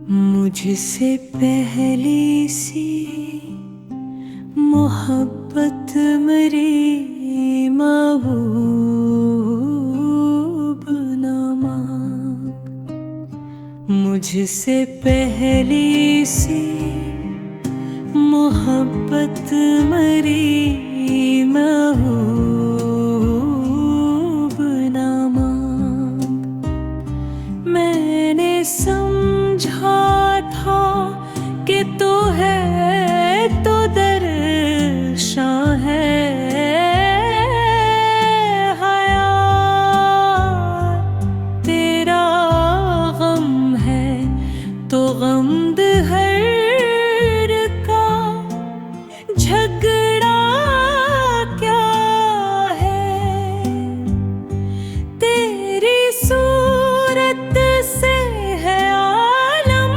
मुझसे पहली सी मोहब्बत मेरी महबूब न मांग। मुझसे पहली सी मोहब्बत मेरी महबूब न मांग। मैंने समझा था कि तू है तो दर्शां है हया, तेरा गम है तो गम हर का झगड़ा क्या है। तेरी सूरत से है आलम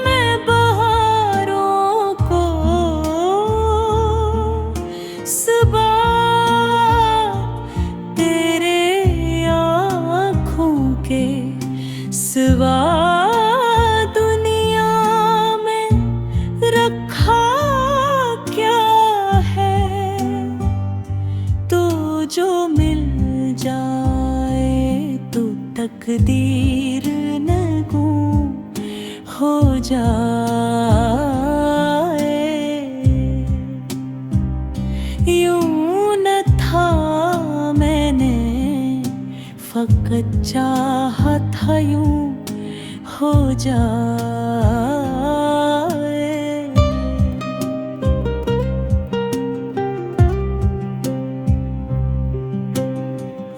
में बहारों को सुबह, तेरे आँखों के सिवा दुनिया में रखा क्या है। तो जो मिल जाए तो तकदीर नगू हो जाए। यूं न था मैंने फकत चाहा था यूं हो जाए।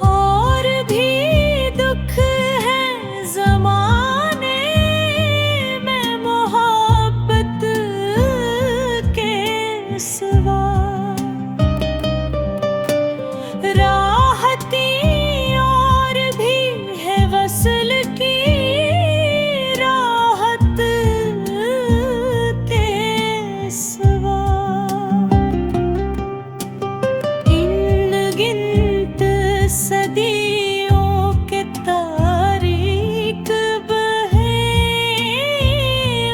और भी दुख है ज़माने में मोहब्बत के सिवा, राहती और भी है वस्ल की राहत के सिवा। इन गिनत सदियों के तारीख बहे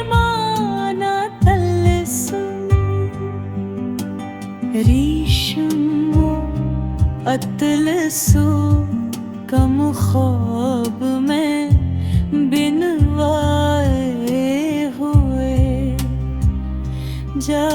माना तलस्म, रेशम अतलसो कम ख्वाब में बिनवाए हुए जा